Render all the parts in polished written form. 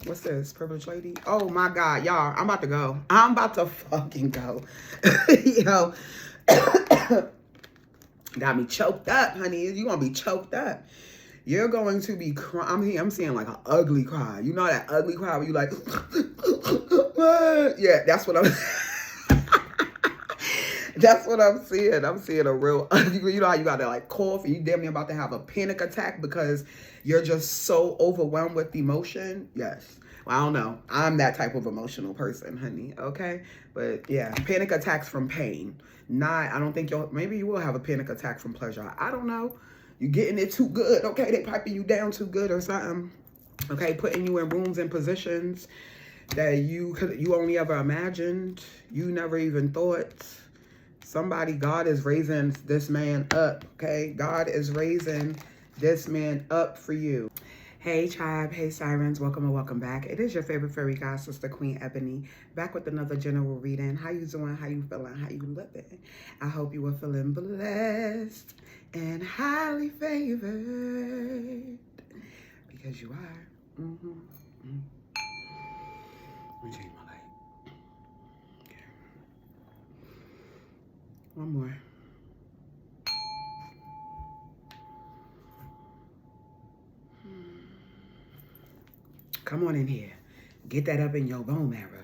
What's this? Privileged lady? Oh my God, y'all. I'm about to go. I'm about to fucking go. Yo. Got me choked up, honey. You gonna be choked up. You're going to be crying. I'm seeing like an ugly cry. You know that ugly cry where you like, yeah, that's what I'm that's what I'm seeing. I'm seeing a real, you know how you got to like cough and you damn near about to have a panic attack because you're just so overwhelmed with emotion. Yes. Well, I don't know. I'm that type of emotional person, honey. Okay. But yeah, panic attacks from pain. Not, I don't think maybe you will have a panic attack from pleasure. I don't know. You getting it too good. Okay. They piping you down too good or something. Okay. Putting you in rooms and positions that you only ever imagined. You never even thought. Somebody, God is raising this man up, okay? God is raising this man up for you. Hey, tribe. Hey, sirens. Welcome and welcome back. It is your favorite fairy god, Sister Queen Ebony, back with another general reading. How you doing? How you feeling? How you living? I hope you are feeling blessed and highly favored because you are. Let me change my light. Okay. One more. Come on in here. Get that up in your bone marrow.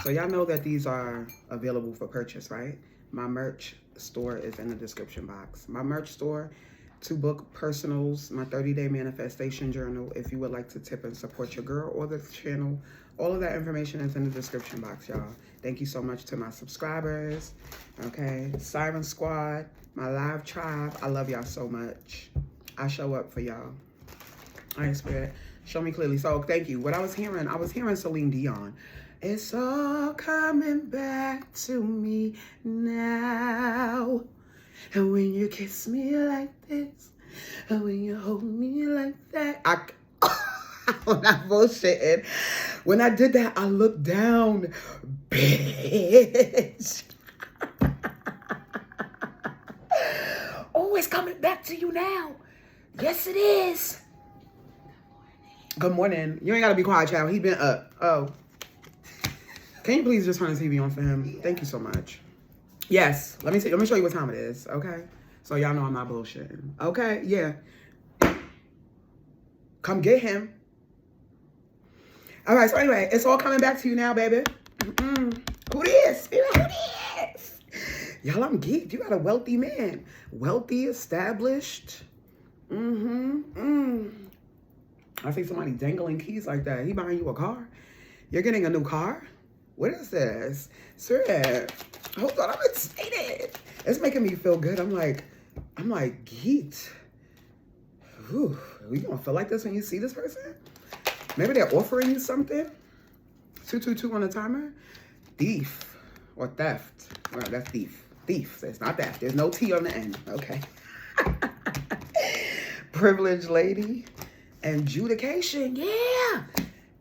So y'all know that these are available for purchase, right? My merch store is in the description box. My merch store, 2-book personals, my 30-day manifestation journal. If you would like to tip and support your girl or the channel, all of that information is in the description box, y'all. Thank you so much to my subscribers. Okay, Siren Squad, my live tribe. I love y'all so much. I show up for y'all. All right, Spirit, show me clearly. So thank you. What I was hearing Celine Dion. It's all coming back to me now. And when you kiss me like this, and when you hold me like that, I'm not bullshitting. When I did that, I looked down, bitch. Oh, it's coming back to you now. Yes, it is. Good morning. You ain't gotta be quiet, child. He been up. Oh. Can you please just turn the TV on for him? Thank you so much. Yes. Let me show you what time it is. Okay. So y'all know I'm not bullshitting. Okay. Yeah. Come get him. All right. So anyway, it's all coming back to you now, baby. Who this? Who this? Y'all, I'm geeked. You got a wealthy man. Wealthy, established. I see somebody dangling keys like that. He buying you a car? You're getting a new car? What is this? Sir, hold on, I'm excited. It's making me feel good. I'm like, geeked. Ooh, you gonna feel like this when you see this person? Maybe they're offering you something? 222 on the timer? Thief or theft. Well, that's thief. Thief. It's not that. There's no T on the end. Okay. Privileged lady. Adjudication. Yeah.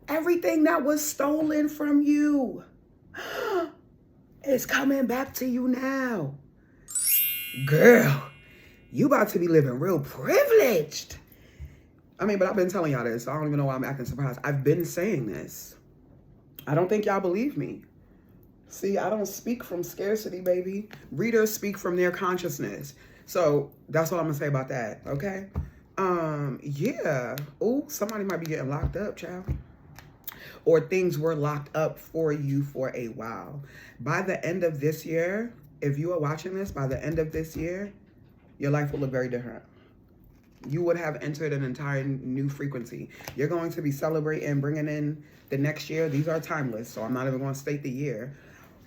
Everything that was stolen from you is coming back to you now. Girl, you about to be living real privileged. I mean, but I've been telling y'all this. So I don't even know why I'm acting surprised. I've been saying this. I don't think y'all believe me. See, I don't speak from scarcity, baby. Readers speak from their consciousness. So that's all I'm gonna say about that, okay? Yeah. Oh, somebody might be getting locked up, child. Or things were locked up for you for a while. By the end of this year, if you are watching this, by the end of this year, your life will look very different. You would have entered an entire new frequency. You're going to be celebrating, bringing in the next year. These are timeless, so I'm not even going to state the year.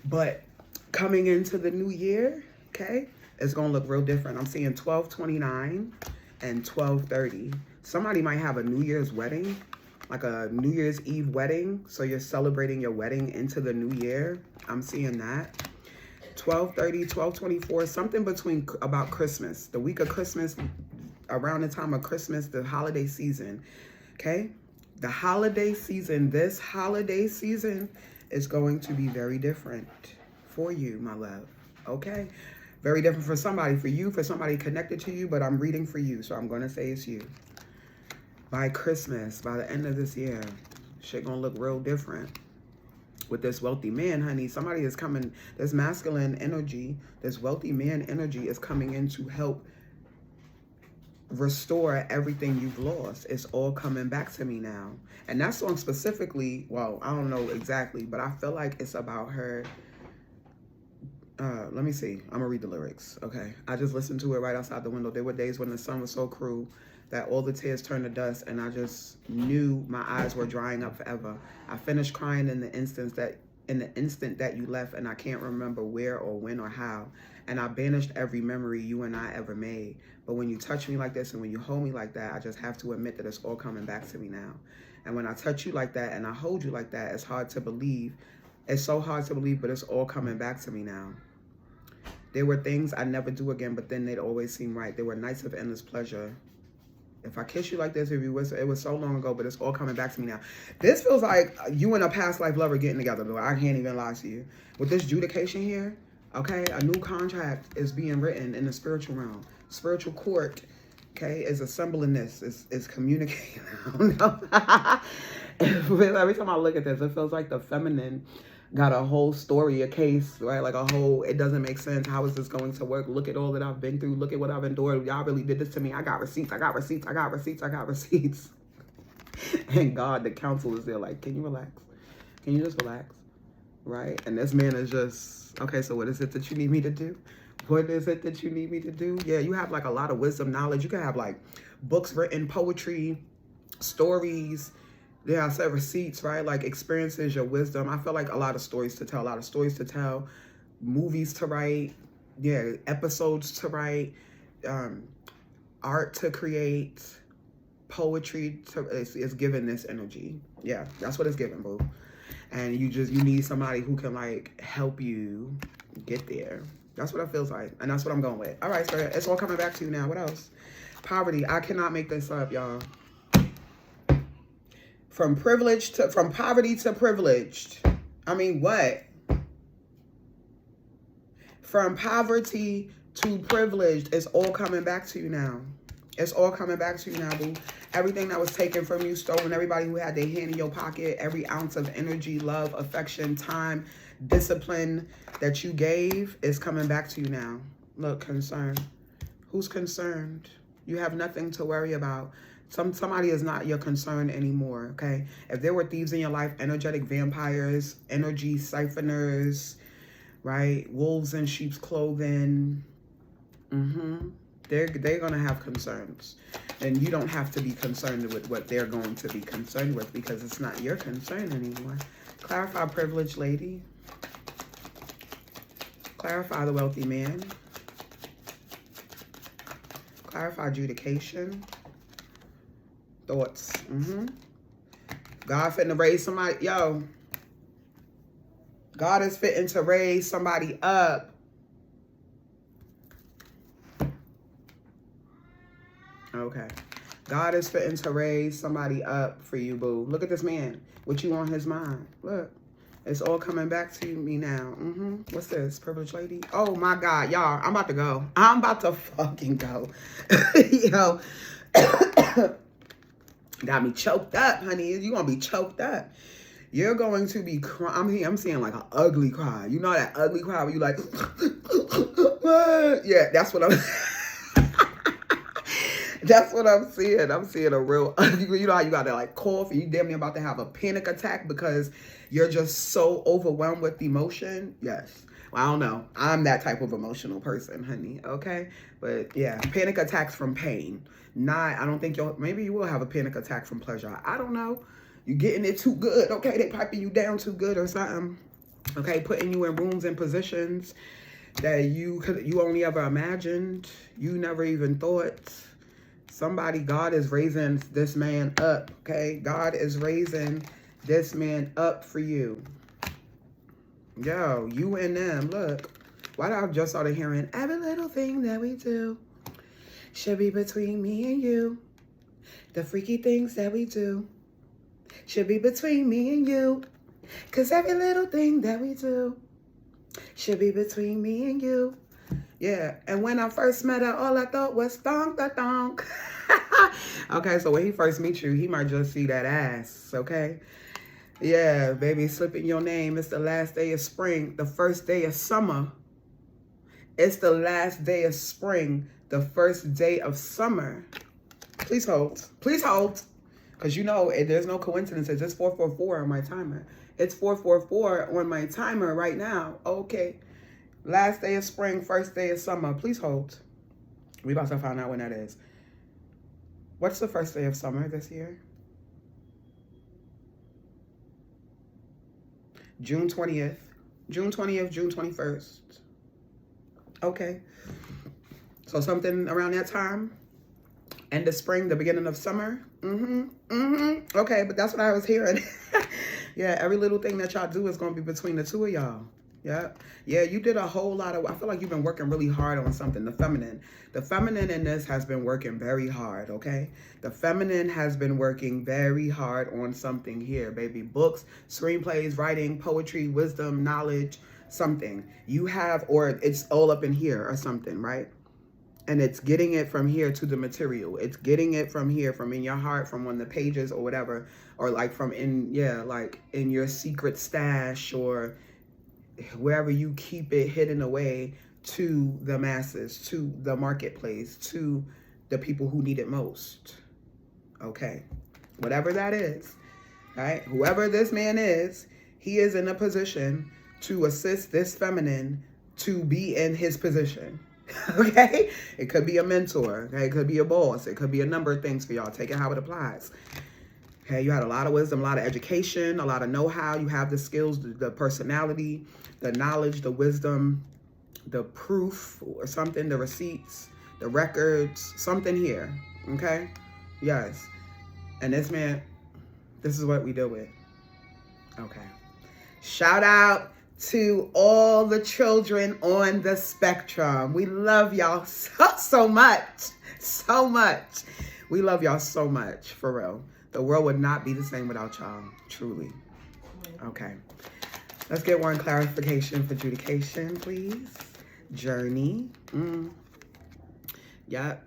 But coming into the new year, okay, it's going to look real different. I'm seeing 12/29 and 12/30. Somebody might have a New Year's wedding, like a New Year's Eve wedding. So you're celebrating your wedding into the new year. I'm seeing that. 12/30, 12/24, something between about Christmas, the week of Christmas, around the time of Christmas, the holiday season, okay? The holiday season, this holiday season is going to be very different for you, my love, okay? Very different for somebody, for you, for somebody connected to you, but I'm reading for you, so I'm going to say it's you. By Christmas, by the end of this year, Shit gonna look real different. With this wealthy man, honey, somebody is coming, this masculine energy, this wealthy man energy is coming in to help restore everything you've lost. It's all coming back to me now. And that song specifically, well, I don't know exactly, but I feel like it's about her. Let me see. I'm gonna read the lyrics. Okay. I just listened to it right outside the window. There were days when the sun was so cruel that all the tears turned to dust, and I just knew my eyes were drying up forever. I finished crying in the instant that you left, and I can't remember where or when or how. And I banished every memory you and I ever made. But when you touch me like this and when you hold me like that, I just have to admit that it's all coming back to me now. And when I touch you like that and I hold you like that, it's hard to believe. It's so hard to believe, but it's all coming back to me now. There were things I'd never do again, but then they'd always seem right. There were nights of endless pleasure. If I kiss you like this, if you whisper, it was so long ago, but it's all coming back to me now. This feels like you and a past life lover getting together, but I can't even lie to you. With this judication here, okay, a new contract is being written in the spiritual realm. Spiritual court, okay, is assembling this, is communicating. I don't know. Every time I look at this, it feels like the feminine got a whole story, a case, right? Like a whole, it doesn't make sense. How is this going to work? Look at all that I've been through. Look at what I've endured. Y'all really did this to me. I got receipts. I got receipts. I got receipts. I got receipts. And God, the counsel is there like, can you relax? Can you just relax? Right? And this man is just, okay, so what is it that you need me to do? What is it that you need me to do? Yeah, you have like a lot of wisdom, knowledge. You can have like books written, poetry, stories. Yeah, I said receipts, right? Like experiences, your wisdom. I feel like a lot of stories to tell, movies to write, yeah, episodes to write, art to create, poetry to, it's giving this energy. Yeah, that's what it's giving, boo. And you need somebody who can like help you get there. That's what it feels like. And that's what I'm going with. All right, so it's all coming back to you now. What else? Poverty. I cannot make this up, y'all. From poverty to privileged. I mean, what? From poverty to privileged. It's all coming back to you now. It's all coming back to you now, boo. Everything that was taken from you, stolen, everybody who had their hand in your pocket, every ounce of energy, love, affection, time, discipline that you gave is coming back to you now. Look, concern. Who's concerned? You have nothing to worry about. Somebody is not your concern anymore, okay? If there were thieves in your life, energetic vampires, energy siphoners, right? Wolves in sheep's clothing, they're going to have concerns. And you don't have to be concerned with what they're going to be concerned with because it's not your concern anymore. Clarify privilege, lady. Clarify the wealthy man. Clarify adjudication. Thoughts. God fitting to raise somebody. Yo. God is fitting to raise somebody up. Okay. God is fitting to raise somebody up for you, boo. Look at this man. What you on his mind. Look. It's all coming back to me now. What's this? Privileged lady? Oh, my God. Y'all, I'm about to go. I'm about to fucking go. Yo. Got me choked up, honey. You're going to be choked up. You're going to be crying. I'm seeing like an ugly cry. You know that ugly cry where you like, yeah, that's what I'm that's what I'm seeing. I'm seeing a real, you know how you got to like cough and you damn near about to have a panic attack because you're just so overwhelmed with emotion. Yes. Well, I don't know. I'm that type of emotional person, honey. Okay. But yeah, panic attacks from pain. I don't think maybe you will have a panic attack from pleasure. I don't know. You're getting it too good. Okay. They piping you down too good or something. Okay. Putting you in rooms and positions that you only ever imagined. You never even thought. God is raising this man up, okay? God is raising this man up for you. Yo, you and them, look. Why did I just started hearing, every little thing that we do should be between me and you. The freaky things that we do should be between me and you. Because every little thing that we do should be between me and you. Yeah, and when I first met her, all I thought was donk. Okay, so when he first meets you, he might just see that ass, okay? Yeah, baby, slipping your name. It's the last day of spring, the first day of summer. It's the last day of spring, the first day of summer. Please hold. Please hold. Because you know, there's no coincidences. It's 444 on my timer. It's 444 on my timer right now. Okay. Last day of spring, first day of summer. Please hold. We about to find out when that is. What's the first day of summer this year? June 20th. June 20th, June 21st. Okay. So something around that time. End of spring, the beginning of summer. Okay, but that's what I was hearing. Yeah, every little thing that y'all do is going to be between the two of y'all. Yeah. Yeah, you did a whole lot of, I feel like you've been working really hard on something. The feminine in this has been working very hard, okay? The feminine has been working very hard on something here, baby. Books, screenplays, writing, poetry, wisdom, knowledge, something. You have, or it's all up in here or something, right? And it's getting it from here to the material. It's getting it from here, from in your heart, from on the pages or whatever. Or like from in, yeah, like in your secret stash or wherever you keep it hidden away to the masses, to the marketplace, to the people who need it most. Okay. Whatever that is, right? Whoever this man is, he is in a position to assist this feminine to be in his position. Okay, it could be a mentor, okay, it could be a boss, it could be a number of things for y'all. Take it how it applies. Okay, you had a lot of wisdom, a lot of education, a lot of know-how. You have the skills, the personality, the knowledge, the wisdom, the proof or something, the receipts, the records, something here. Okay, yes. And this man, this is what we deal with. Okay, shout out to all the children on the spectrum. We love y'all so much. So much. We love y'all so much, for real. The world would not be the same without y'all, truly. Okay. Let's get one clarification for adjudication, please. Journey. Yep.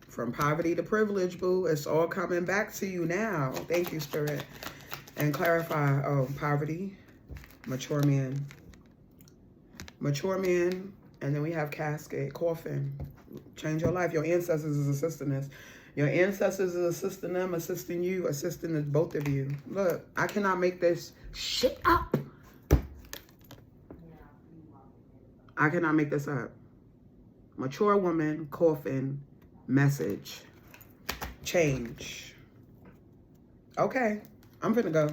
From poverty to privilege, boo. It's all coming back to you now. Thank you, Spirit. And clarify, poverty. Mature man, and then we have casket, coffin. Change your life. Your ancestors is assisting us. Your ancestors is assisting them, assisting you, assisting both of you. Look, I cannot make this shit up. I cannot make this up. Mature woman, coffin, message, change. Okay, I'm finna go.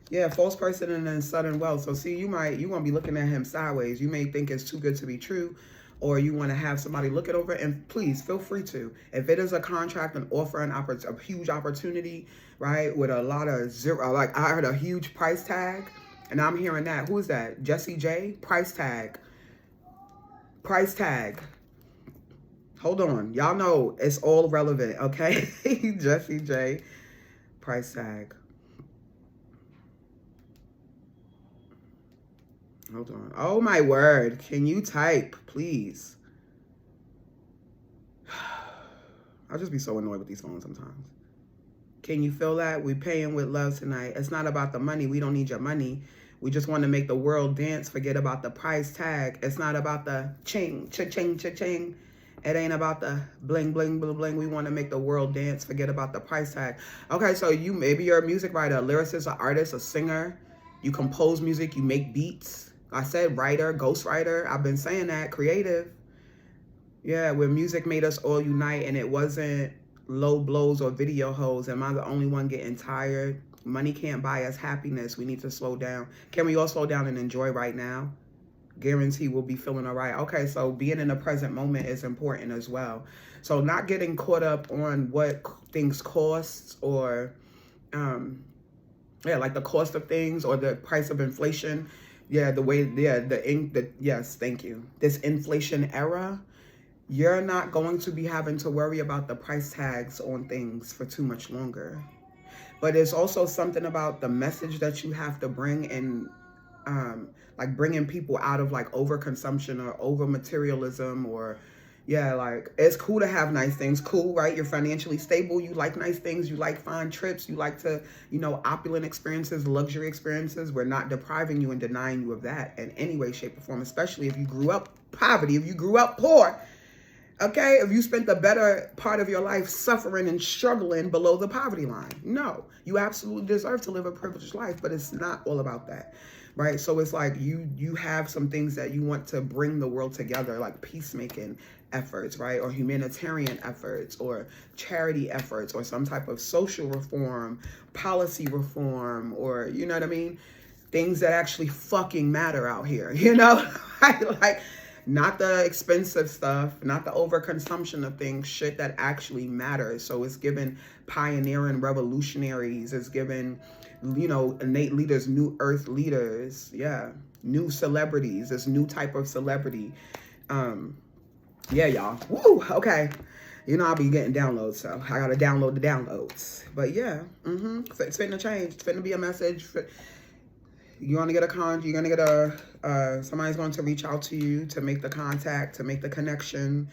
Yeah, false person and then sudden wealth. So see, you want to be looking at him sideways. You may think it's too good to be true, or you want to have somebody look it over. And please feel free to. If it is a contract, an offer, a huge opportunity, right, with a lot of zero, like I heard a huge price tag, and I'm hearing that. Who is that? Jesse J? Price tag. Price tag. Hold on. Y'all know it's all relevant, okay? Jesse J. Price tag. Hold on. Oh, my word. Can you type, please? I'll just be so annoyed with these phones sometimes. Can you feel that? We're paying with love tonight. It's not about the money. We don't need your money. We just want to make the world dance. Forget about the price tag. It's not about the ching, cha-ching, cha-ching. It ain't about the bling, bling, bling, bling. We want to make the world dance. Forget about the price tag. Okay, so maybe you're a music writer, a lyricist, an artist, a singer. You compose music. You make beats. I said writer, ghostwriter. I've been saying that. Creative. Yeah, where music made us all unite and it wasn't low blows or video hoes. Am I the only one getting tired? Money can't buy us happiness. We need to slow down. Can we all slow down and enjoy right now? Guarantee we'll be feeling all right. Okay, so being in the present moment is important as well. So not getting caught up on what things cost or, like the cost of things or the price of inflation. Yeah, yes, thank you. This inflation era, you're not going to be having to worry about the price tags on things for too much longer. But it's also something about the message that you have to bring in, like bringing people out of like overconsumption or over materialism or, Yeah, like, it's cool to have nice things. Cool, right? You're financially stable. You like nice things. You like fun trips. You like to, opulent experiences, luxury experiences. We're not depriving you and denying you of that in any way, shape, or form, especially if you grew up poverty, if you grew up poor. Okay, if you spent the better part of your life suffering and struggling below the poverty line. No, you absolutely deserve to live a privileged life, but it's not all about that, right? So it's like you have some things that you want to bring the world together, like peacemaking efforts, right? Or humanitarian efforts, or charity efforts, or some type of social reform, policy reform, or, you know what I mean? Things that actually fucking matter out here, like, not the expensive stuff, not the overconsumption of things, shit that actually matters. So it's given pioneering revolutionaries, it's given, innate leaders, new earth leaders, yeah, new celebrities, this new type of celebrity. Yeah, y'all. Woo, okay. I'll be getting downloads, so I gotta download the downloads. But yeah, it's fitting to change. It's fitting to be a message. You're gonna get a you're gonna get somebody's going to reach out to you to make the contact, to make the connection,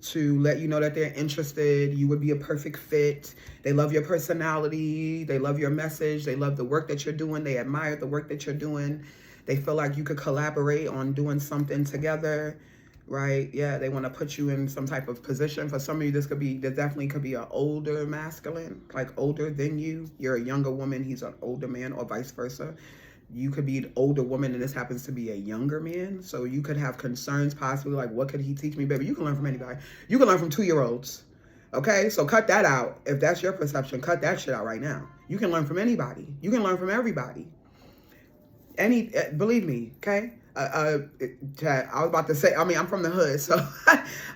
to let you know that they're interested. You would be a perfect fit. They love your personality. They love your message. They love the work that you're doing. They admire the work that you're doing. They feel like you could collaborate on doing something together, right? Yeah, they want to put you in some type of position. For some of you, this definitely could be an older masculine, like older than you. You're a younger woman, he's an older man, or vice versa. You could be an older woman and this happens to be a younger man. So you could have concerns possibly like, what could he teach me? Baby, you can learn from anybody. You can learn from 2-year-olds. Okay, so cut that out. If that's your perception, cut that shit out right now. You can learn from anybody. You can learn from everybody. Believe me, okay? I was about to say, I'm from the hood, so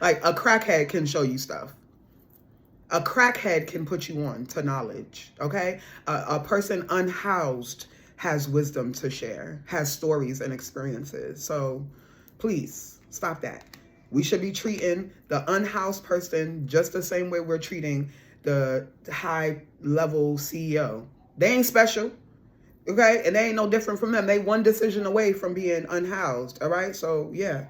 like a crackhead can show you stuff. A crackhead can put you on to knowledge, okay? A person unhoused has wisdom to share, has stories and experiences. So please stop that. We should be treating the unhoused person just the same way we're treating the high level CEO. They ain't special, okay? And they ain't no different from them. They one decision away from being unhoused, all right? So yeah,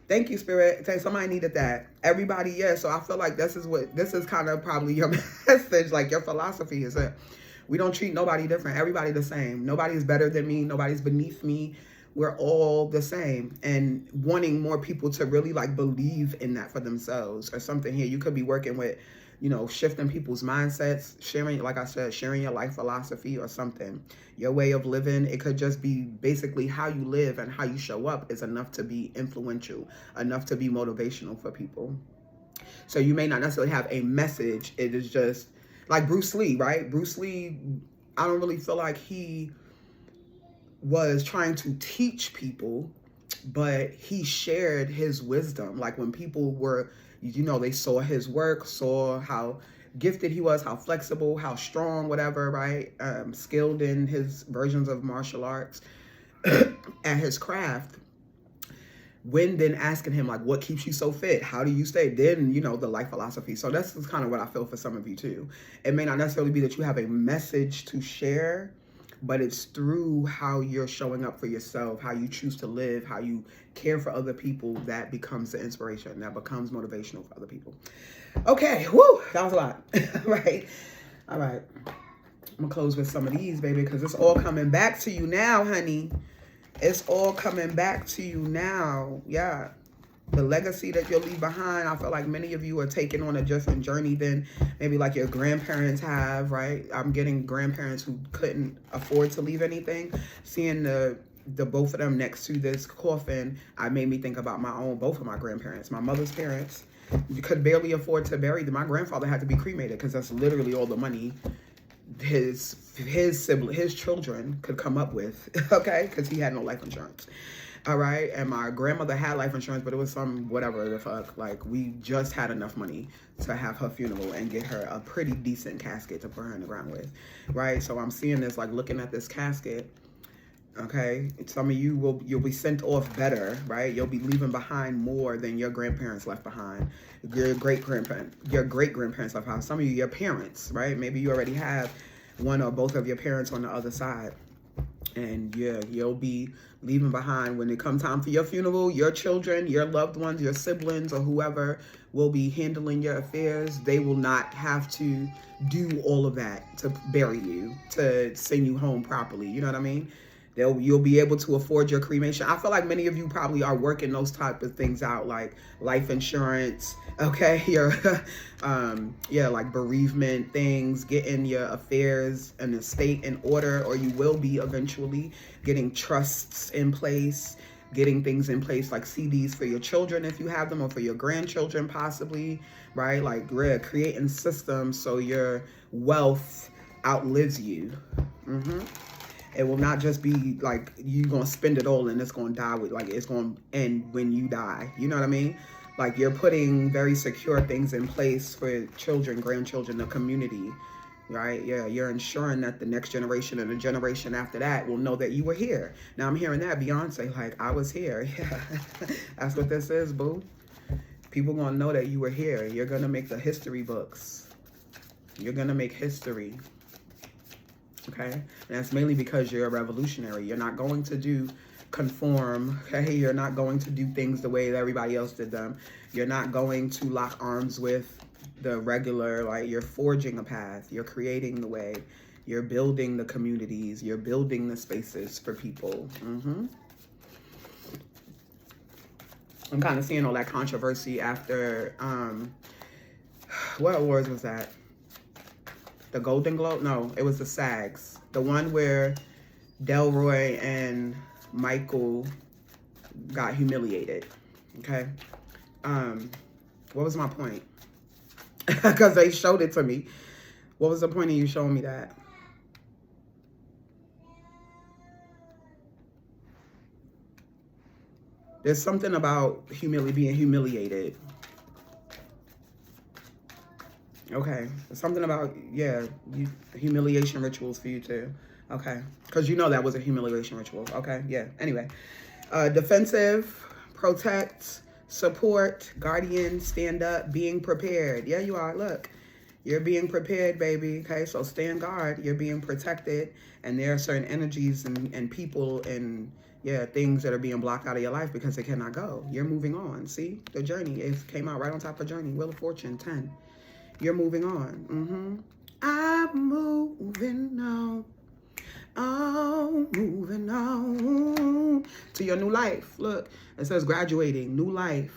thank you, Spirit. Somebody needed that. Everybody, yeah. So I feel like this is kind of probably your message, like your philosophy is that we don't treat nobody different. Everybody the same. Nobody's better than me. Nobody's beneath me. We're all the same. And wanting more people to really like believe in that for themselves or something here. You could be working with, shifting people's mindsets, sharing, like I said, sharing your life philosophy or something. Your way of living. It could just be basically how you live and how you show up is enough to be influential, enough to be motivational for people. So you may not necessarily have a message. It is just like Bruce Lee, right? Bruce Lee, I don't really feel like he was trying to teach people, but he shared his wisdom. Like when people were, they saw his work, saw how gifted he was, how flexible, how strong, whatever, right? Skilled in his versions of martial arts and his craft. When then asking him, like, what keeps you so fit? How do you stay? Then, the life philosophy. So that's kind of what I feel for some of you too. It may not necessarily be that you have a message to share, but it's through how you're showing up for yourself, how you choose to live, how you care for other people, that becomes the inspiration, that becomes motivational for other people. Okay, whoo, that was a lot, right? All right, I'm gonna close with some of these, baby, because it's all coming back to you now, honey. It's all coming back to you now. Yeah. The legacy that you'll leave behind. I feel like many of you are taking on a different journey than maybe like your grandparents have, right? I'm getting grandparents who couldn't afford to leave anything. Seeing the both of them next to this coffin, I made me think about both of my grandparents. My mother's parents could barely afford to bury them. My grandfather had to be cremated because that's literally all the money his children could come up with, okay, because he had no life insurance. All right, and my grandmother had life insurance, but it was some whatever the fuck. Like, we just had enough money to have her funeral and get her a pretty decent casket to put her in the ground with, right? So I'm seeing this, like, looking at this casket. Okay, some of you you'll be sent off better, right? You'll be leaving behind more than your grandparents left behind, your great grandparents left behind. Some of you, your parents, right? Maybe you already have one or both of your parents on the other side. And yeah, you'll be leaving behind when it comes time for your funeral. Your children, your loved ones, your siblings, or whoever will be handling your affairs. They will not have to do all of that to bury you, to send you home properly. You know what I mean? You'll be able to afford your cremation. I feel like many of you probably are working those type of things out, like life insurance, okay, your yeah, like bereavement things, getting your affairs and estate in order, or you will be eventually getting trusts in place, getting things in place like CDs for your children if you have them, or for your grandchildren possibly, right? Like creating systems so your wealth outlives you. It will not just be like you gonna spend it all and it's gonna die with, like it's gonna end when you die. You know what I mean? Like you're putting very secure things in place for children, grandchildren, the community, right? Yeah, you're ensuring that the next generation and the generation after that will know that you were here. Now I'm hearing that Beyonce, like I was here. Yeah, that's what this is, boo. People gonna know that you were here. You're gonna make the history books. You're gonna make history. Okay, and that's mainly because you're a revolutionary. You're not going to conform, okay? You're not going to do things the way that everybody else did them. You're not going to lock arms with the regular, like you're forging a path. You're creating the way. You're building the communities. You're building the spaces for people. I'm kind of seeing all that controversy after, what awards was that? The Golden Globe? No, it was the SAGs. The one where Delroy and Michael got humiliated. Okay. What was my point? Because they showed it to me. What was the point of you showing me that? There's something about being humiliated. Okay, something about, yeah, humiliation rituals for you too. Okay, because you know that was a humiliation ritual. Okay, yeah, anyway. Defensive, protect, support, guardian, stand up, being prepared. Yeah, you are. Look, you're being prepared, baby. Okay, so stand guard. You're being protected, and there are certain energies and people and, yeah, things that are being blocked out of your life because they cannot go. You're moving on. See, the journey, it came out right on top of journey. Wheel of Fortune, 10. You're moving on. I'm moving on. Oh, moving on to your new life. Look, it says graduating, new life,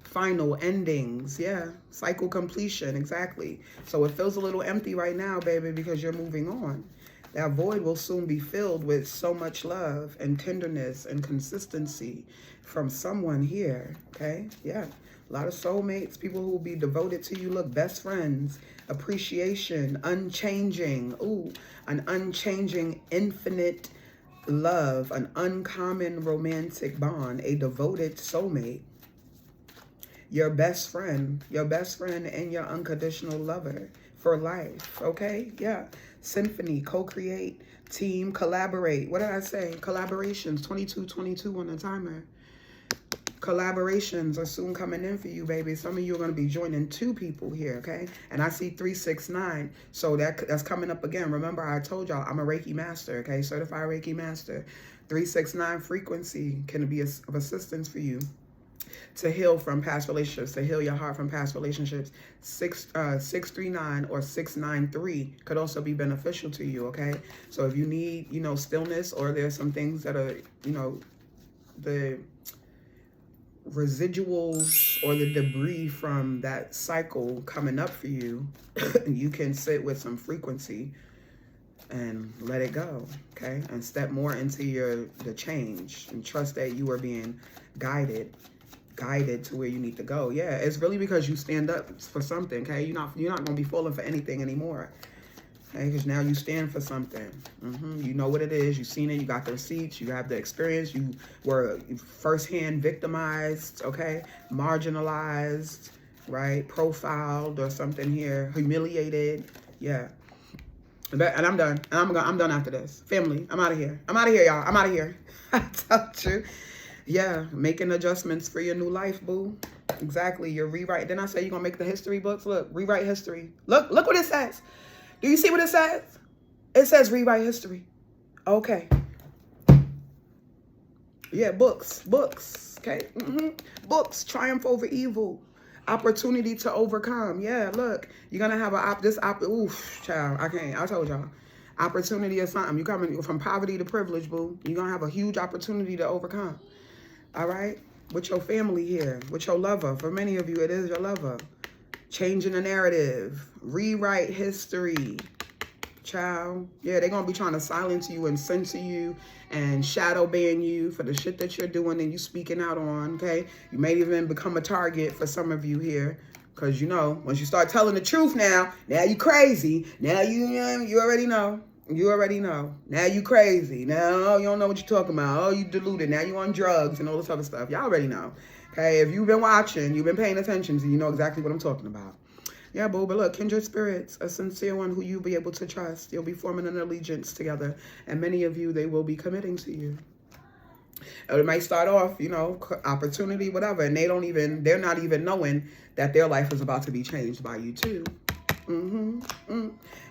final endings. Yeah, cycle completion. Exactly. So it feels a little empty right now, baby, because you're moving on. That void will soon be filled with so much love and tenderness and consistency from someone here. Okay. Yeah. A lot of soulmates, people who will be devoted to you. Look, best friends, appreciation, unchanging. Ooh, an unchanging, infinite love, an uncommon romantic bond, a devoted soulmate. Your best friend and your unconditional lover for life, okay? Yeah. Symphony, co-create, team, collaborate. What did I say? Collaborations, 2222 on the timer. Collaborations are soon coming in for you, baby. Some of you are going to be joining 2 people here, okay? And I see 369, so that's coming up again. Remember, I told y'all I'm a Reiki master, okay? Certified Reiki master. 369 frequency can be of assistance for you to heal from past relationships, to heal your heart from past relationships. 639 or 693 could also be beneficial to you, okay? So if you need, stillness, or there's some things that are, the residuals or the debris from that cycle coming up for you, you can sit with some frequency and let it go, okay? And step more into the change and trust that you are being guided to where you need to go. Yeah, it's really because you stand up for something, okay? You're not going to be falling for anything anymore. Okay, because now you stand for something. You know what it is. You've seen it. You got the receipts. You have the experience. You were firsthand victimized, okay? Marginalized, right? Profiled or something here. Humiliated. Yeah. And I'm done. And I'm done after this. Family, I'm out of here. I'm out of here, y'all. I'm out of here. I told you. Yeah, making adjustments for your new life, boo. Exactly. You're rewriting. Didn't I say you're going to make the history books? Look, rewrite history. Look what it says. Do you see what it says? It says rewrite history. Okay. Yeah, books, okay? Books, triumph over evil, opportunity to overcome. Yeah, look, you're going to have oof, child, I told y'all. Opportunity or something. You coming from poverty to privilege, boo. You're going to have a huge opportunity to overcome. All right? With your family here, with your lover. For many of you, it is your lover. Changing the narrative, rewrite history. Child, yeah, they're going to be trying to silence you and censor you and shadow ban you for the shit that you're doing and you speaking out on, okay? You may even become a target for some of you here because, you know, once you start telling the truth now you crazy. Now you already know. You already know. Now you crazy. Now you don't know what you're talking about. Oh, you deluded. Now you on drugs and all this other stuff. Y'all already know. Okay, if you've been watching, you've been paying attention, so you know exactly what I'm talking about. Yeah, boo, but look, kindred spirits, a sincere one who you'll be able to trust. You'll be forming an allegiance together. And many of you, they will be committing to you. It might start off, you know, opportunity, whatever. And they're not even knowing that their life is about to be changed by you too. And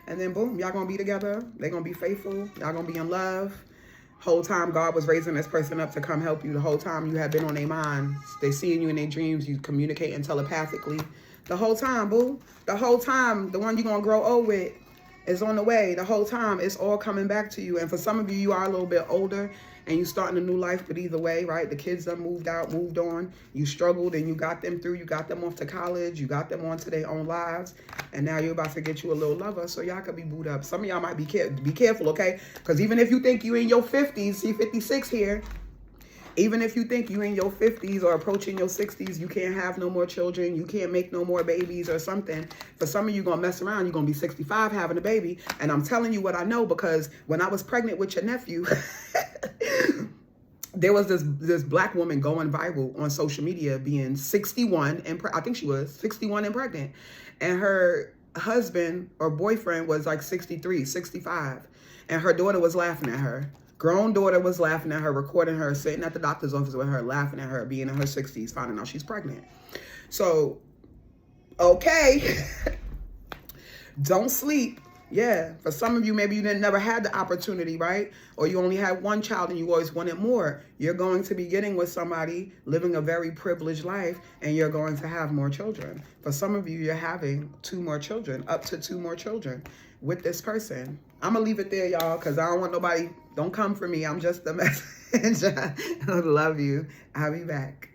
then boom, y'all gonna be together. They're gonna be faithful. Y'all gonna be in love. Whole time God was raising this person up to come help you. The whole time you have been on their mind. They seeing you in their dreams. You communicating telepathically. The whole time, boo. The whole time, the one you're going to grow old with is on the way. The whole time, it's all coming back to you. And for some of you, you are a little bit older and you starting a new life. But either way, right, the kids done moved out, moved on. You struggled and you got them through. You got them off to college. You got them onto their own lives. And now you're about to get you a little lover. So y'all could be booed up. Some of y'all might be careful, okay? Because even if you think you in your 50s, see 56 here. Even if you think you in your 50s or approaching your 60s, you can't have no more children, you can't make no more babies or something. For some of you going to mess around, you're going to be 65 having a baby. And I'm telling you what I know because when I was pregnant with your nephew, there was this black woman going viral on social media being 61 and I think she was 61 and pregnant. And her husband or boyfriend was like 63, 65. And her daughter was laughing at her. Grown daughter was laughing at her, recording her, sitting at the doctor's office with her, laughing at her, being in her 60s, finding out she's pregnant. So, okay, don't sleep. Yeah, for some of you, maybe you never had the opportunity, right? Or you only had one child and you always wanted more. You're going to be getting with somebody living a very privileged life and you're going to have more children. For some of you, you're having 2 more children, up to 2 more children with this person. I'm going to leave it there, y'all, because I don't want nobody, don't come for me. I'm just the messenger. I love you. I'll be back.